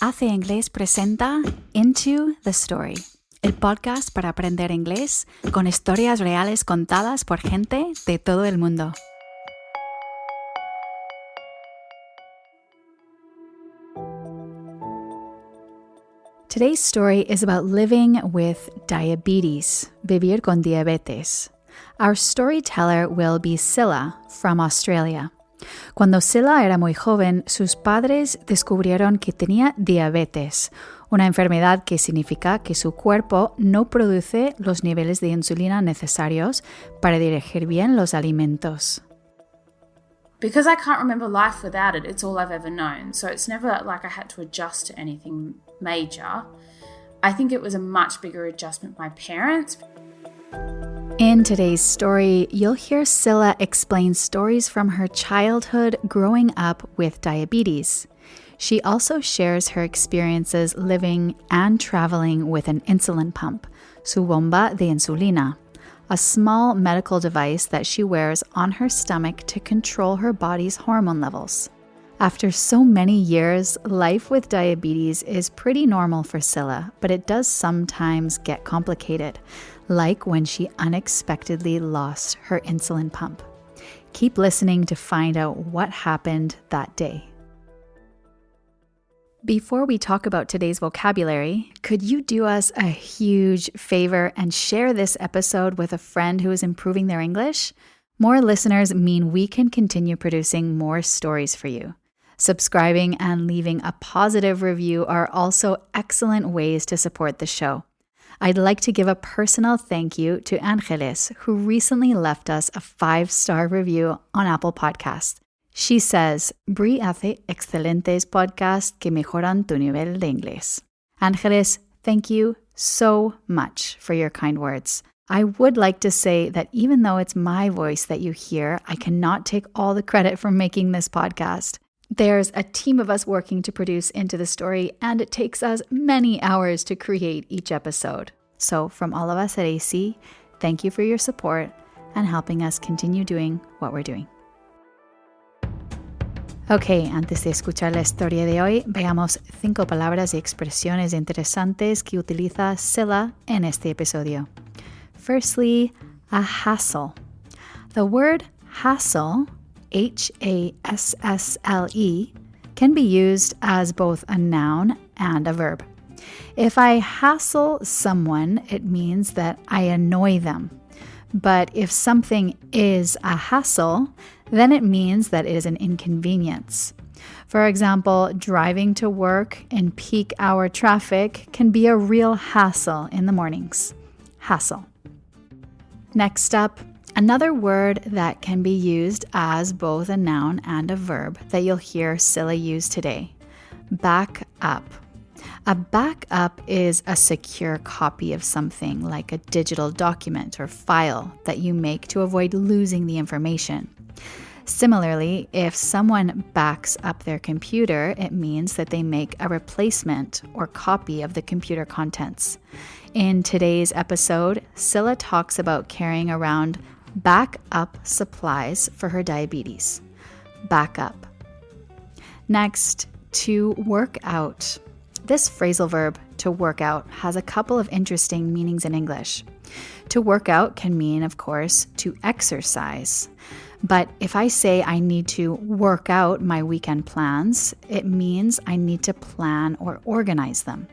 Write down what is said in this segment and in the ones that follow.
AC Ingles presenta Into the Story, el podcast para aprender inglés con historias reales contadas por gente de todo el mundo. Today's story is about living with diabetes, vivir con diabetes. Our storyteller will be Cilla from Australia. Cuando Cilla era muy joven, sus padres descubrieron que tenía diabetes, una enfermedad que significa que su cuerpo no produce los niveles de insulina necesarios para digerir bien los alimentos. Because I can't remember life without it, it's all I've ever known. So it's never like I had to adjust to anything major. I think it was a much bigger adjustment with my parents. In today's story, you'll hear Cilla explain stories from her childhood growing up with diabetes. She also shares her experiences living and traveling with an insulin pump, su bomba de insulina, a small medical device that she wears on her stomach to control her body's hormone levels. After so many years, life with diabetes is pretty normal for Cilla, but it does sometimes get complicated, like when she unexpectedly lost her insulin pump. Keep listening to find out what happened that day. Before we talk about today's vocabulary, could you do us a huge favor and share this episode with a friend who is improving their English? More listeners mean we can continue producing more stories for you. Subscribing and leaving a positive review are also excellent ways to support the show. I'd like to give a personal thank you to Angeles, who recently left us a 5-star review on Apple Podcasts. She says, Bree hace excelentes podcasts que mejoran tu nivel de inglés. Angeles, thank you so much for your kind words. I would like to say that even though it's my voice that you hear, I cannot take all the credit for making this podcast. There's a team of us working to produce Into the Story, and it takes us many hours to create each episode. So from all of us at AC, thank you for your support and helping us continue doing what we're doing. Ok, antes de escuchar la historia de hoy, veamos 5 palabras y expresiones interesantes que utiliza Cilla en este episodio. Firstly, a hassle. The word hassle, H-A-S-S-L-E, can be used as both a noun and a verb. If I hassle someone, it means that I annoy them. But if something is a hassle, then it means that it is an inconvenience. For example, driving to work in peak hour traffic can be a real hassle in the mornings. Hassle. Next up, another word that can be used as both a noun and a verb that you'll hear Cilla use today. Back up. A backup is a secure copy of something like a digital document or file that you make to avoid losing the information. Similarly, if someone backs up their computer, it means that they make a replacement or copy of the computer contents. In today's episode, Cilla talks about carrying around backup supplies for her diabetes. Backup. Next, to work out. This phrasal verb, to work out, has a couple of interesting meanings in English. To work out can mean, of course, to exercise. But if I say I need to work out my weekend plans, it means I need to plan or organize them.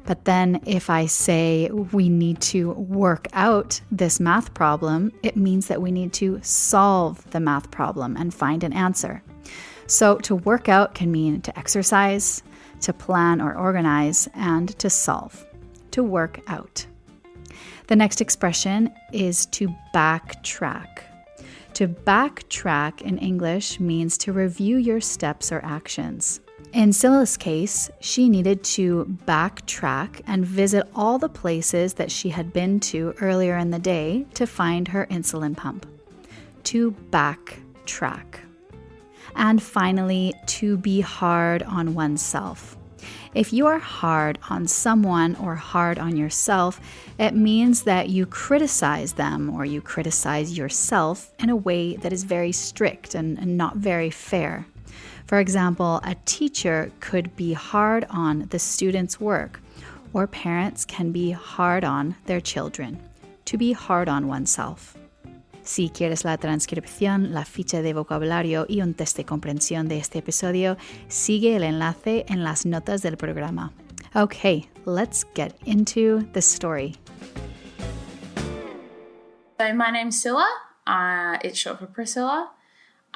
But then if I say we need to work out this math problem, it means that we need to solve the math problem and find an answer. So to work out can mean to exercise, to plan or organize, and to solve, to work out. The next expression is to backtrack. To backtrack in English means to review your steps or actions. In Cilla's case, she needed to backtrack and visit all the places that she had been to earlier in the day to find her insulin pump. To backtrack. And finally, to be hard on oneself. If you are hard on someone or hard on yourself, it means that you criticize them or you criticize yourself in a way that is very strict and not very fair. For example, a teacher could be hard on the student's work, or parents can be hard on their children, to be hard on oneself. Si quieres la transcripción, la ficha de vocabulario y un test de comprensión de este episodio, sigue el enlace en las notas del programa. Okay, let's get into the story. So my name's Cilla. It's short for Priscilla.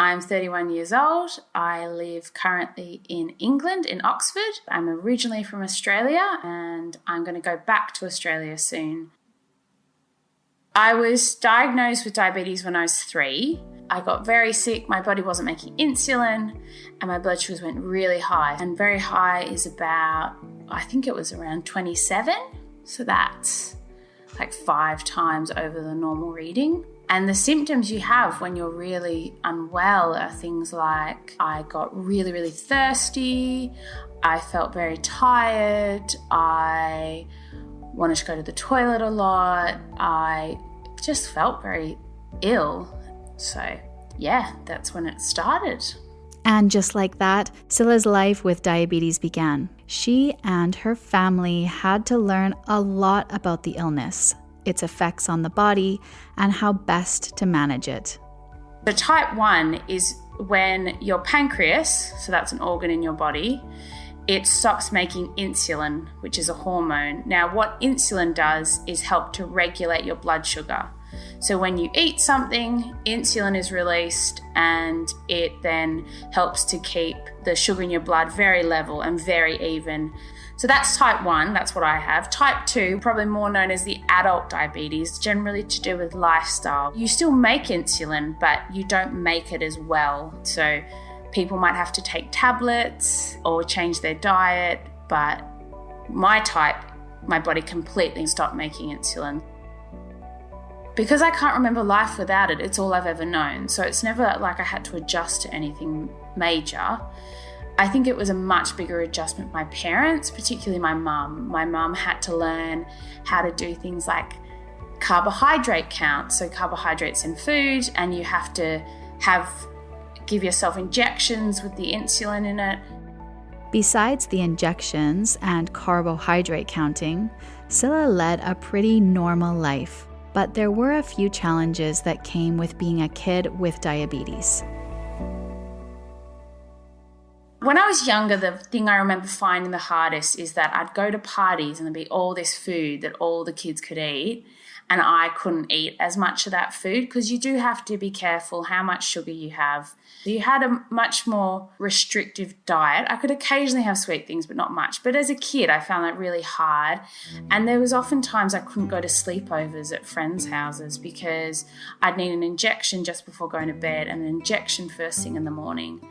I'm 31 years old. I live currently in England, in Oxford. I'm originally from Australia and I'm going to go back to Australia soon. I was diagnosed with diabetes when I was 3. I got very sick, my body wasn't making insulin, and my blood sugars went really high. And very high is about, I think it was around 27. So that's like 5 times over the normal reading. And the symptoms you have when you're really unwell are things like I got really, really thirsty, I felt very tired, I wanted to go to the toilet a lot, I just felt very ill. So yeah, that's when it started. And just like that, Cilla's life with diabetes began. She and her family had to learn a lot about the illness, its effects on the body, and how best to manage it. So type 1 is when your pancreas, so that's an organ in your body, it stops making insulin, which is a hormone. Now, what insulin does is help to regulate your blood sugar. So when you eat something, insulin is released and it then helps to keep the sugar in your blood very level and very even. So that's type 1, that's what I have. Type 2, probably more known as the adult diabetes, generally to do with lifestyle. You still make insulin, but you don't make it as well. So people might have to take tablets or change their diet, but my type, my body completely stopped making insulin. Because I can't remember life without it, it's all I've ever known. So it's never like I had to adjust to anything major. I think it was a much bigger adjustment. My parents, particularly my mum. My mum had to learn how to do things like carbohydrate count. So carbohydrates in food, and you have to give yourself injections with the insulin in it. Besides the injections and carbohydrate counting, Cilla led a pretty normal life. But there were a few challenges that came with being a kid with diabetes. When I was younger, the thing I remember finding the hardest is that I'd go to parties and there'd be all this food that all the kids could eat, and I couldn't eat as much of that food because you do have to be careful how much sugar you have. You had a much more restrictive diet. I could occasionally have sweet things, but not much. But as a kid, I found that really hard. And there was often times I couldn't go to sleepovers at friends' houses because I'd need an injection just before going to bed and an injection first thing in the morning.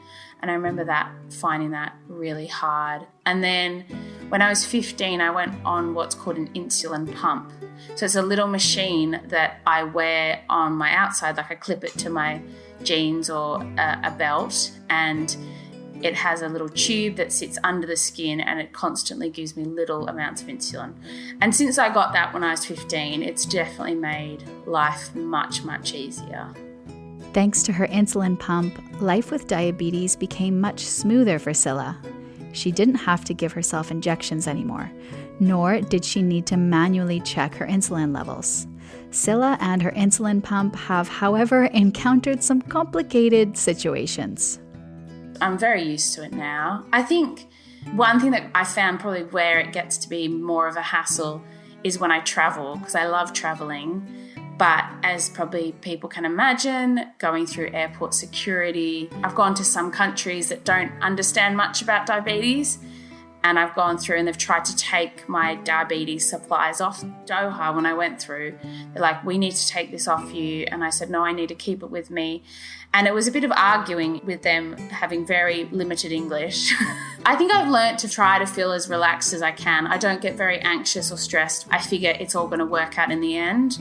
And I remember finding that really hard. And then when I was 15, I went on what's called an insulin pump. So it's a little machine that I wear on my outside, like I clip it to my jeans or a belt, and it has a little tube that sits under the skin and it constantly gives me little amounts of insulin. And since I got that when I was 15, it's definitely made life much, much easier. Thanks to her insulin pump, life with diabetes became much smoother for Cilla. She didn't have to give herself injections anymore, nor did she need to manually check her insulin levels. Cilla and her insulin pump have, however, encountered some complicated situations. I'm very used to it now. I think one thing that I found probably where it gets to be more of a hassle is when I travel, because I love traveling. But as probably people can imagine, going through airport security, I've gone to some countries that don't understand much about diabetes, and I've gone through and they've tried to take my diabetes supplies off. Doha, when I went through, they're like, we need to take this off you. And I said, no, I need to keep it with me. And it was a bit of arguing with them having very limited English. I think I've learnt to try to feel as relaxed as I can. I don't get very anxious or stressed. I figure it's all going to work out in the end.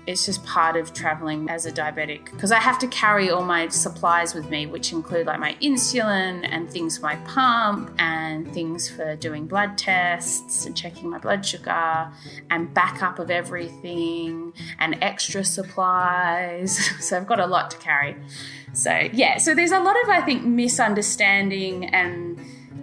it's just part of traveling as a diabetic, because I have to carry all my supplies with me, which include like my insulin and things for my pump and things for doing blood tests and checking my blood sugar and backup of everything and extra supplies. So I've got a lot to carry. So there's a lot of, I think, misunderstanding and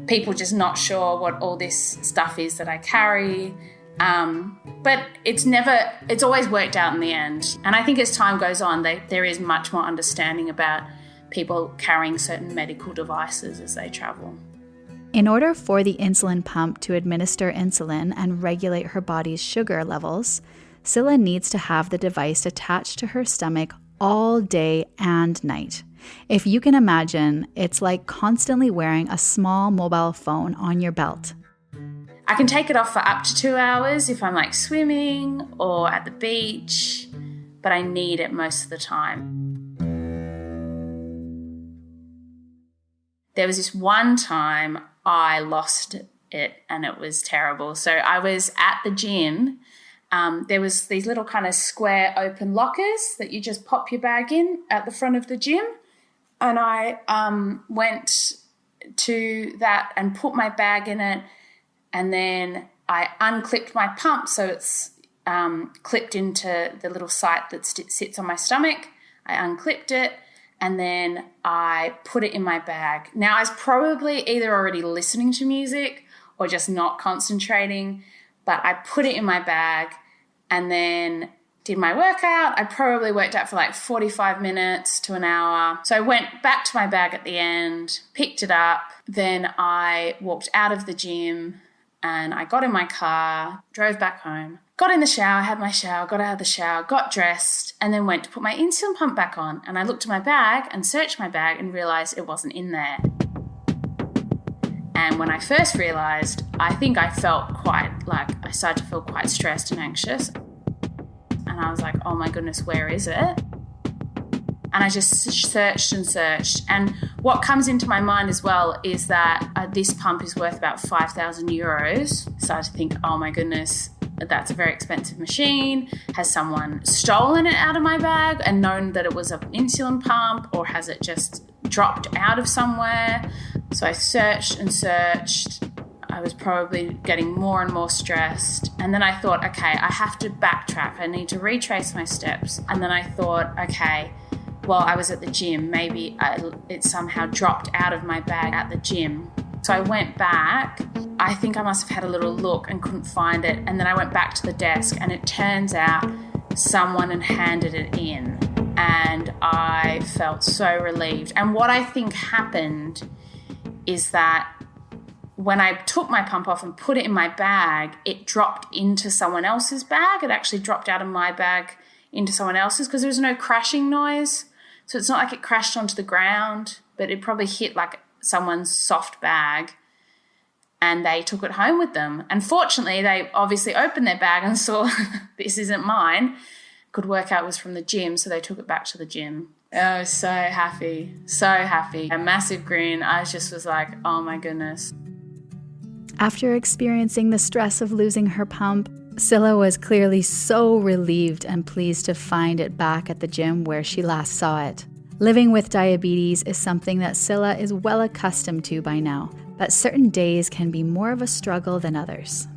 people just not sure what all this stuff is that I carry. But it's always worked out in the end. And I think as time goes on, there is much more understanding about people carrying certain medical devices as they travel. In order for the insulin pump to administer insulin and regulate her body's sugar levels, Cilla needs to have the device attached to her stomach all day and night. If you can imagine, it's like constantly wearing a small mobile phone on your belt. I can take it off for up to 2 hours if I'm like swimming or at the beach, but I need it most of the time. There was this one time I lost it and it was terrible. So I was at the gym. There was these little kind of square open lockers that you just pop your bag in at the front of the gym. And I went to that and put my bag in it, and then I unclipped my pump so it's clipped into the little site that sits on my stomach. I unclipped it, and then I put it in my bag. Now, I was probably either already listening to music or just not concentrating, but I put it in my bag and then did my workout. I probably worked out for like 45 minutes to an hour. So I went back to my bag at the end, picked it up. Then I walked out of the gym and I got in my car, drove back home, got in the shower, had my shower, got out of the shower, got dressed, and then went to put my insulin pump back on. And I looked at my bag and searched my bag and realised it wasn't in there. And when I first realised, I think I started to feel quite stressed and anxious. And I was like, oh my goodness, where is it? And I just searched and searched. And what comes into my mind as well is that this pump is worth about 5,000 euros. So I started to think, oh my goodness, that's a very expensive machine. Has someone stolen it out of my bag and known that it was an insulin pump, or has it just dropped out of somewhere? So I searched and searched. I was probably getting more and more stressed. And then I thought, okay, I have to backtrack. I need to retrace my steps. And then I thought, okay, well, I was at the gym. Maybe it somehow dropped out of my bag at the gym. So I went back. I think I must have had a little look and couldn't find it. And then I went back to the desk, and it turns out someone had handed it in. And I felt so relieved. And what I think happened is that when I took my pump off and put it in my bag, it dropped into someone else's bag. It actually dropped out of my bag into someone else's, because there was no crashing noise. So it's not like it crashed onto the ground, but it probably hit like someone's soft bag and they took it home with them. And fortunately, they obviously opened their bag and saw this isn't mine. Could work out it was from the gym, so they took it back to the gym. I was so happy, so happy. A massive grin. I just was like, oh my goodness. After experiencing the stress of losing her pump, Cilla was clearly so relieved and pleased to find it back at the gym where she last saw it. Living with diabetes is something that Cilla is well accustomed to by now, but certain days can be more of a struggle than others.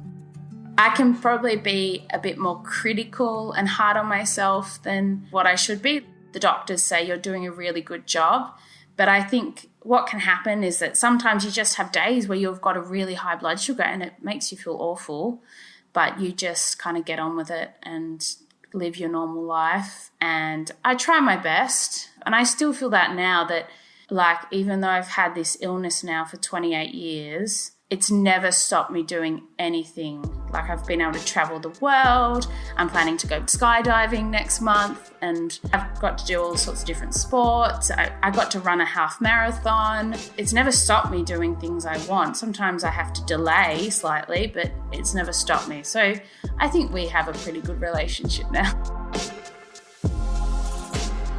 I can probably be a bit more critical and hard on myself than what I should be. The doctors say you're doing a really good job, but I think what can happen is that sometimes you just have days where you've got a really high blood sugar and it makes you feel awful, but you just kind of get on with it and live your normal life. And I try my best, and I still feel that now, that like even though I've had this illness now for 28 years, it's never stopped me doing anything. Like I've been able to travel the world. I'm planning to go skydiving next month, and I've got to do all sorts of different sports. I got to run a half marathon. It's never stopped me doing things I want. Sometimes I have to delay slightly, but it's never stopped me. So I think we have a pretty good relationship now.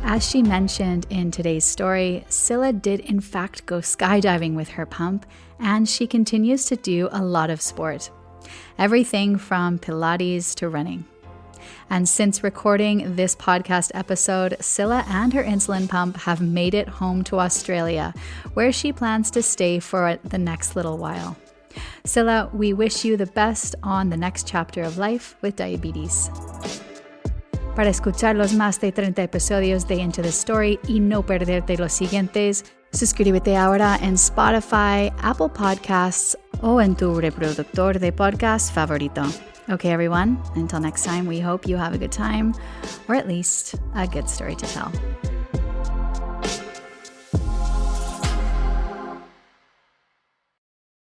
As she mentioned in today's story, Cilla did in fact go skydiving with her pump, and she continues to do a lot of sport. Everything from Pilates to running. And since recording this podcast episode, Cilla and her insulin pump have made it home to Australia, where she plans to stay for the next little while. Cilla, we wish you the best on the next chapter of life with diabetes. Para escuchar los más de 30 episodios de Into the Story y no perderte los siguientes, suscríbete ahora en Spotify, Apple Podcasts o en tu reproductor de podcast favorito. Okay, everyone, until next time, we hope you have a good time, or at least a good story to tell.